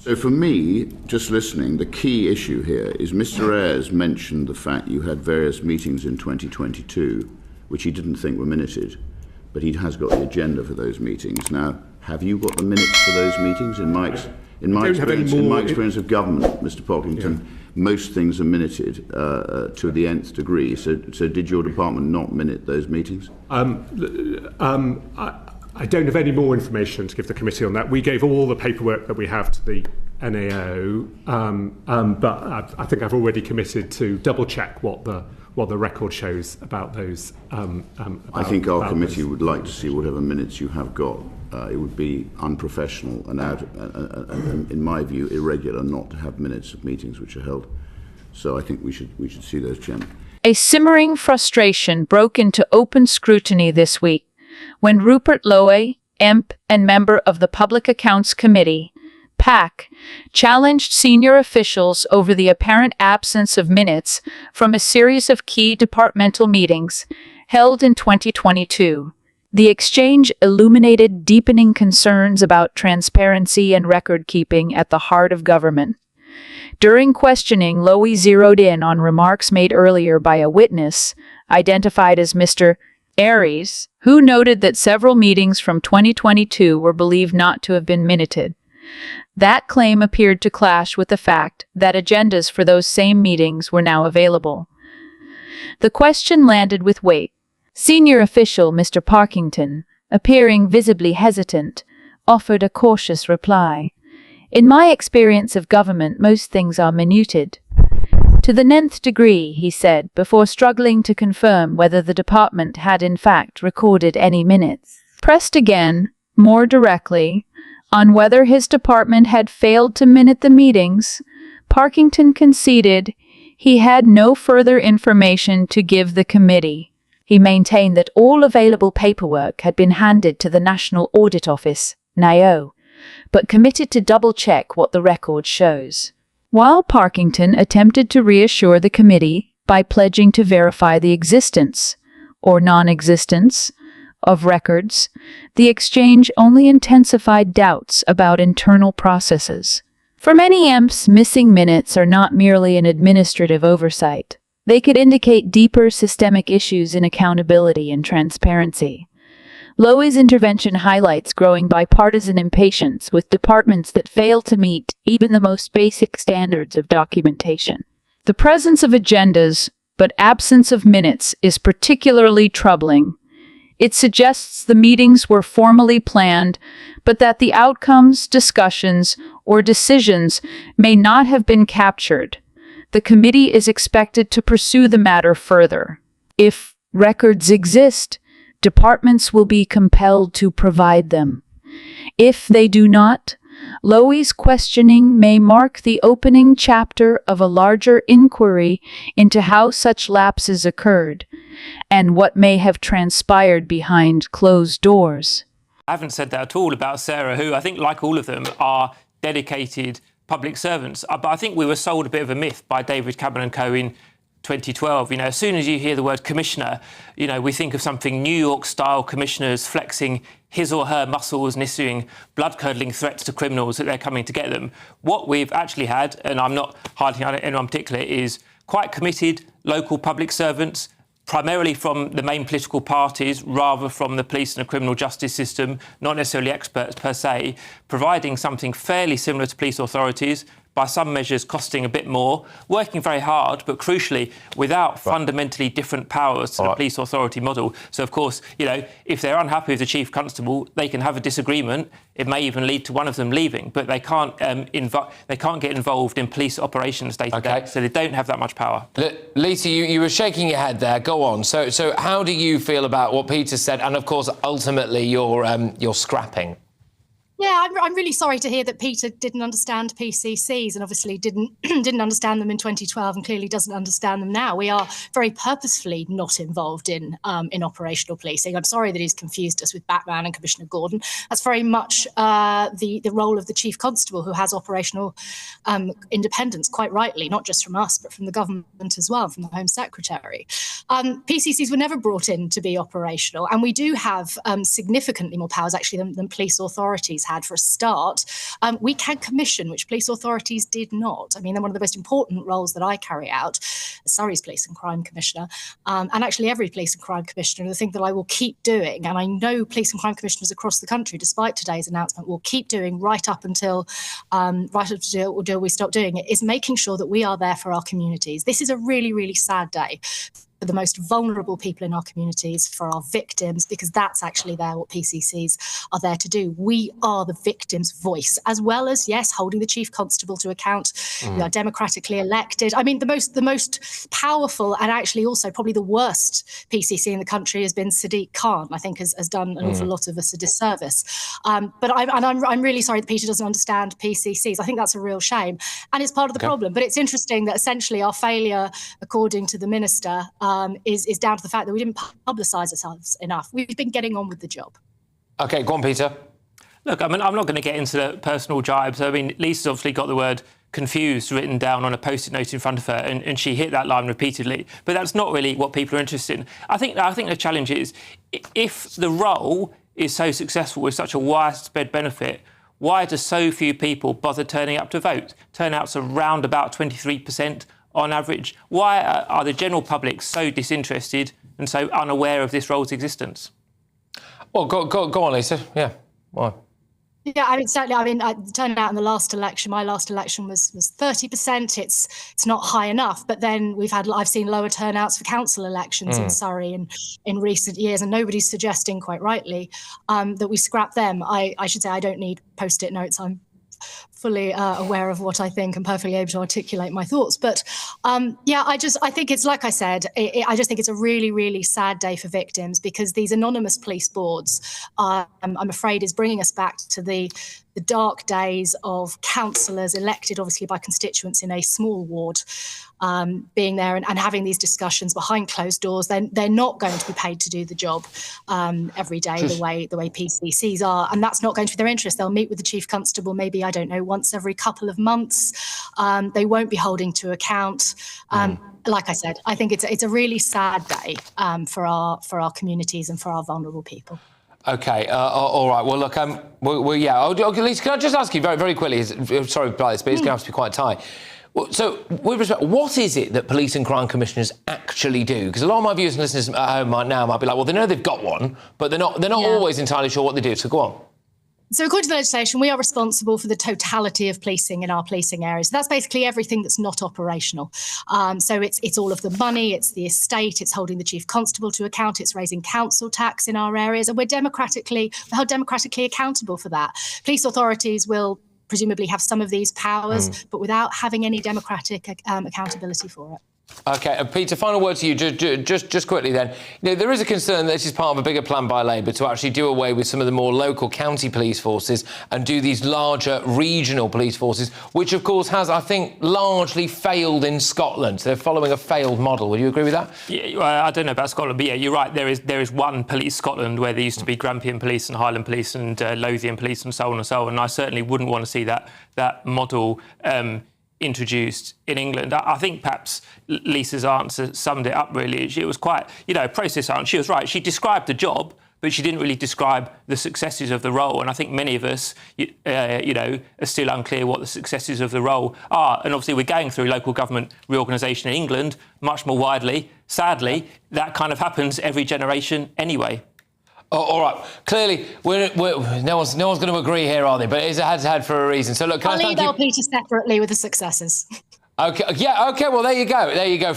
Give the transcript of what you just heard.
So for me, just listening, the key issue here is Mr. Ayres mentioned the fact you had various meetings in 2022, which he didn't think were minuted, but he has got the agenda for those meetings. Now, have you got the minutes for those meetings? In my experience of government, Mr. Pocklington, most things are minuted to the nth degree. So did your department not minute those meetings? I don't have any more information to give the committee on that. We gave all the paperwork that we have to the NAO, but I think I've already committed to double check what the record shows about those. I think our committee would like to see whatever minutes you have got. It would be unprofessional and in my view, irregular not to have minutes of meetings which are held. So I think we should see those, Chairman. A simmering frustration broke into open scrutiny this week when Rupert Lowe, MP and member of the Public Accounts Committee, PAC, challenged senior officials over the apparent absence of minutes from a series of key departmental meetings held in 2022. The exchange illuminated deepening concerns about transparency and record-keeping at the heart of government. During questioning, Lowe zeroed in on remarks made earlier by a witness, identified as Mr. Ayres, who noted that several meetings from 2022 were believed not to have been minuted. That claim appeared to clash with the fact that agendas for those same meetings were now available. The question landed with weight. Senior official Mr. Parkington, appearing visibly hesitant, offered a cautious reply. In my experience of government, most things are minuted. To the nth degree, he said, before struggling to confirm whether the department had in fact recorded any minutes. Pressed again, more directly, on whether his department had failed to minute the meetings, Parkington conceded he had no further information to give the committee. He maintained that all available paperwork had been handed to the National Audit Office, NAO, but committed to double-check what the record shows. While Parkington attempted to reassure the committee by pledging to verify the existence, or non-existence, of records, the exchange only intensified doubts about internal processes. For many MPs, missing minutes are not merely an administrative oversight. They could indicate deeper systemic issues in accountability and transparency. Lowe's intervention highlights growing bipartisan impatience with departments that fail to meet even the most basic standards of documentation. The presence of agendas, but absence of minutes, is particularly troubling. It suggests the meetings were formally planned, but that the outcomes, discussions, or decisions may not have been captured. The committee is expected to pursue the matter further. If records exist, departments will be compelled to provide them. If they do not, Lowe's questioning may mark the opening chapter of a larger inquiry into how such lapses occurred and what may have transpired behind closed doors. I haven't said that at all about Sarah, who I think, like all of them, are dedicated public servants. But I think we were sold a bit of a myth by David Cameron & Co. in 2012. As soon as you hear the word commissioner, we think of something New York-style commissioners flexing his or her muscles and issuing blood-curdling threats to criminals that they're coming to get them. What we've actually had, and I'm not highlighting anyone particular, is quite committed local public servants, primarily from the main political parties rather from the police and the criminal justice system, not necessarily experts per se, providing something fairly similar to police authorities, by some measures costing a bit more, working very hard, but crucially without fundamentally different powers to the police authority model. So, of course, if they're unhappy with the chief constable, they can have a disagreement. It may even lead to one of them leaving, but they can't get involved in police operations day to day, so they don't have that much power. Lisa, you were shaking your head there. Go on. So how do you feel about what Peter said, and of course, ultimately, your scrapping? Yeah, I'm really sorry to hear that Peter didn't understand PCCs and obviously didn't understand them in 2012 and clearly doesn't understand them now. We are very purposefully not involved in operational policing. I'm sorry that he's confused us with Batman and Commissioner Gordon. That's very much the role of the Chief Constable, who has operational independence, quite rightly, not just from us, but from the government as well, from the Home Secretary. PCCs were never brought in to be operational, and we do have significantly more powers, actually, than police authorities had for a start. We can commission, which police authorities did not. I mean, they're one of the most important roles that I carry out as Surrey's Police and Crime Commissioner, and actually every Police and Crime Commissioner. The thing that I will keep doing, and I know Police and Crime Commissioners across the country, despite today's announcement, will keep doing right up until we stop doing it, is making sure that we are there for our communities. This is a really, really sad day for the most vulnerable people in our communities, for our victims, because that's actually what PCCs are there to do. We are the victim's voice, as well as, yes, holding the Chief Constable to account. We are democratically elected. I mean, the most powerful and actually also probably the worst PCC in the country has been Sadiq Khan. I think has done an awful lot of us a disservice. But I'm really sorry that Peter doesn't understand PCCs. I think that's a real shame, and it's part of the problem. But it's interesting that essentially our failure, according to the minister, is down to the fact that we didn't publicise ourselves enough. We've been getting on with the job. OK, go on, Peter. Look, I mean, I'm not going to get into the personal jibes. I mean, Lisa's obviously got the word confused written down on a post-it note in front of her, and she hit that line repeatedly. But that's not really what people are interested in. I think the challenge is, if the role is so successful with such a widespread benefit, why do so few people bother turning up to vote? Turnout's around about 23% on average. Why are the general public so disinterested and so unaware of this role's existence? Well, go on, Lisa. Yeah, why? Yeah, I mean, certainly. I mean, the turnout in the last election, my last election was 30%. It's not high enough, but then I've seen lower turnouts for council elections in Surrey in recent years, and nobody's suggesting, quite rightly, that we scrap them. I should say I don't need post-it notes. I'm fully aware of what I think and perfectly able to articulate my thoughts. But I think it's like I said, I just think it's a really, really sad day for victims, because these anonymous police boards, I'm afraid, is bringing us back to the dark days of councillors elected, obviously, by constituents in a small ward, being there and having these discussions behind closed doors. They're not going to be paid to do the job every day the way PCCs are, and that's not going to be their interest. They'll meet with the Chief Constable maybe, I don't know, once every couple of months. They won't be holding to account. Like I said, I think it's a really sad day for our communities and for our vulnerable people. OK, all right. Well, look, Lisa, can I just ask you very, very quickly? Sorry about this, but it's going to have to be quite tight. So, with respect, what is it that police and crime commissioners actually do? Because a lot of my viewers and listeners at home right now might be like, well, they know they've got one, but they're not always entirely sure what they do. So, go on. So according to the legislation, we are responsible for the totality of policing in our policing areas. So that's basically everything that's not operational. So it's all of the money, it's the estate, it's holding the Chief Constable to account, it's raising council tax in our areas, and we're held democratically accountable for that. Police authorities will presumably have some of these powers, but without having any democratic accountability for it. OK, Peter, final word to you, just quickly then. You know, there is a concern that this is part of a bigger plan by Labour to actually do away with some of the more local county police forces and do these larger regional police forces, which, of course, has, I think, largely failed in Scotland. They're following a failed model. Would you agree with that? Yeah, I don't know about Scotland, but yeah, you're right. There is one Police Scotland where there used to be Grampian Police and Highland Police and Lothian Police and so on and so on. And I certainly wouldn't want to see that model introduced in England. I think perhaps Lisa's answer summed it up really. It was quite, a process answer. She was right. She described the job, but she didn't really describe the successes of the role. And I think many of us, are still unclear what the successes of the role are. And obviously we're going through local government reorganisation in England much more widely. Sadly, that kind of happens every generation anyway. Oh, all right. Clearly, no one's going to agree here, are they? But it's had for a reason. So look, I'll email Peter separately with the successes. OK. Yeah. OK. Well, there you go.